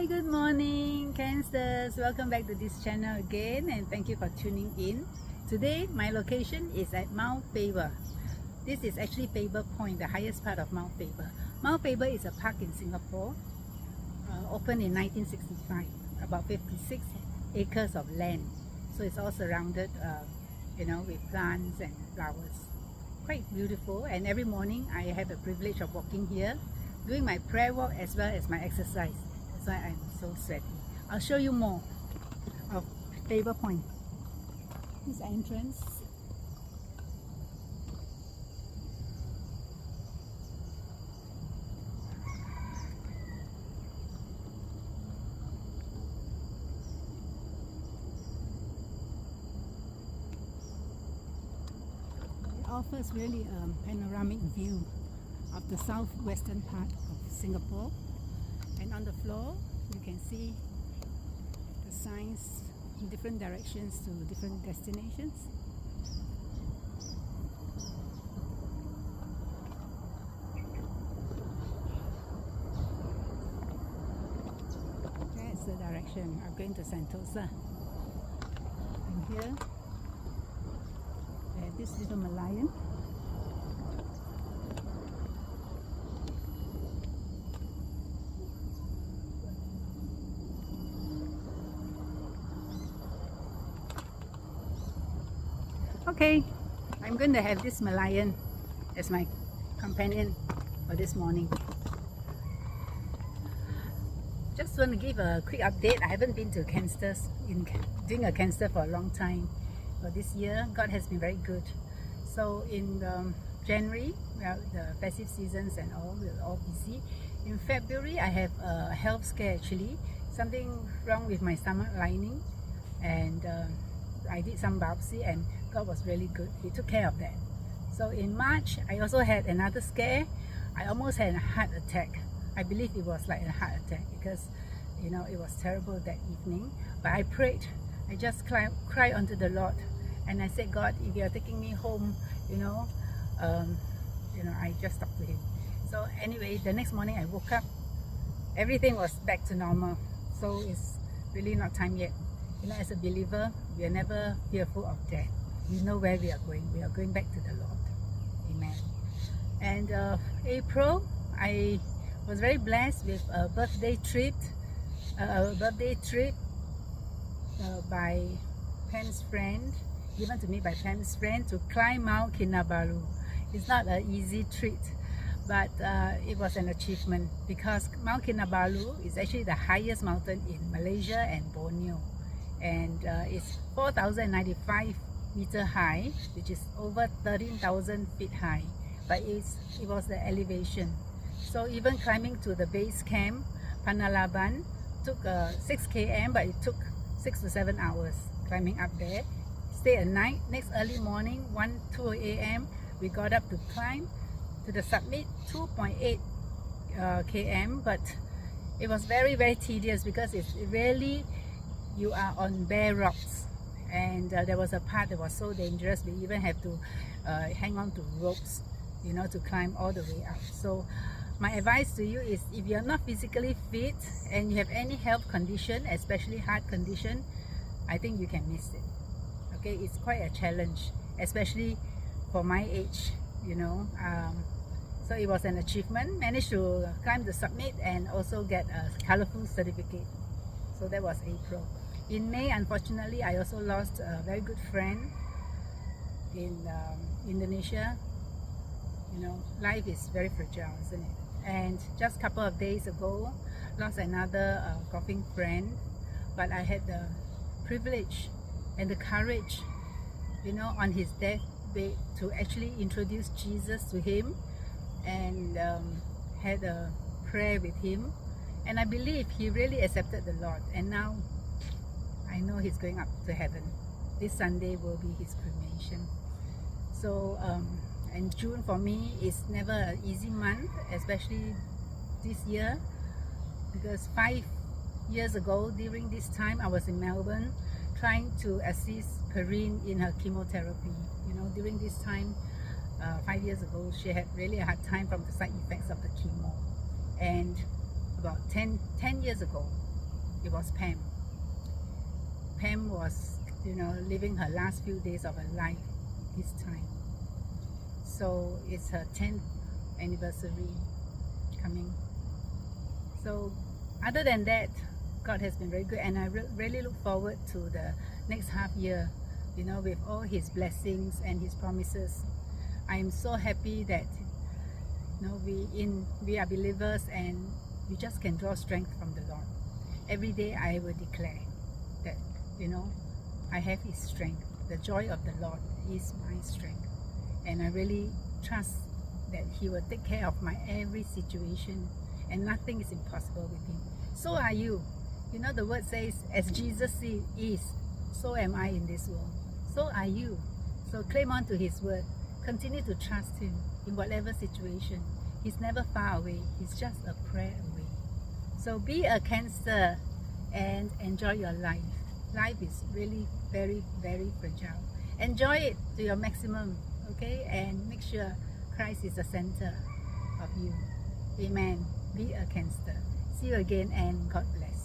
Good morning, CANsters. Welcome back to this channel again, and thank you for tuning in. Today, my location is at Mount Faber. This is actually Faber Point, the highest part of Mount Faber. Mount Faber is a park in Singapore, opened in 1965, about 56 acres of land. So it's all surrounded, with plants and flowers. Quite beautiful, and every morning I have the privilege of walking here, doing my prayer walk as well as my exercise. That's why I'm so sweaty. I'll show you more of Faber Point. This entrance. It offers really a panoramic view of the southwestern part of Singapore, and on the floor you can see the signs in different directions to different destinations. That's the direction I'm going to Sentosa. And here we have this little Malayan. Okay, I'm going to have this Malayan as my companion for this morning. Just want to give a quick update. I haven't been to CANsters doing a CANster for a long time. But this year, God has been very good. So in January, well, the festive seasons and all, we're all busy. In February, I have a health scare actually. Something wrong with my stomach lining, and I did some biopsy, and God was really good. He took care of that. So in March, I also had another scare. I almost had a heart attack. I believe it was like a heart attack because, it was terrible that evening. But I prayed. I just cried unto the Lord, and I said, God, if you are taking me home, I just talked to Him. So anyway, the next morning I woke up. Everything was back to normal. So it's really not time yet. As a believer, we are never fearful of death. We know where we are going. We are going back to the Lord. Amen. And April, I was very blessed with a birthday trip by Pam's friend, given to me by Pam's friend, to climb Mount Kinabalu. It's not an easy treat, but it was an achievement because Mount Kinabalu is actually the highest mountain in Malaysia and Borneo. And it's 4,095 meter high, which is over 13,000 feet high, but it was the elevation. So even climbing to the base camp, Panalaban, took 6 km, but it took 6 to 7 hours climbing up there. Stay at night. Next early morning, 2 a.m., we got up to climb to the summit, 2.8 km, but it was very, very tedious because it's really, you are on bare rocks, and there was a part that was so dangerous. We even have to hang on to ropes, to climb all the way up. So my advice to you is, if you're not physically fit and you have any health condition, especially heart condition, I think you can miss it. Okay, it's quite a challenge, especially for my age, So it was an achievement. Managed to climb the summit and also get a colorful certificate. So that was April. In May, unfortunately, I also lost a very good friend in Indonesia. Life is very fragile, isn't it? And just a couple of days ago, lost another golfing friend. But I had the privilege and the courage, on his deathbed to actually introduce Jesus to him, and had a prayer with him. And I believe he really accepted the Lord. And now I know he's going up to heaven. This Sunday will be his cremation. So, and June for me is never an easy month, especially this year, because 5 years ago during this time I was in Melbourne trying to assist Perryn in her chemotherapy. During this time, 5 years ago, she had really a hard time from the side effects of the chemo. And about 10 years ago, it was Pam. Pam was, living her last few days of her life this time. So it's her 10th anniversary coming. So other than that, God has been very good, and I really look forward to the next half year, with all His blessings and His promises. I am so happy that we are believers, and we just can draw strength from the Lord. Every day I will declare that I have His strength. The joy of the Lord is my strength, and I really trust that He will take care of my every situation, and nothing is impossible with Him. So are you. The word says, as Jesus is, so am I in this world. So are you. So claim on to His word. Continue to trust Him in whatever situation. He's never far away. He's just a prayer away. So be a CANster and enjoy your life. Life is really very, very fragile. Enjoy it to your maximum, okay? And make sure Christ is the center of you. Amen. Be a CANster. See you again, and God bless.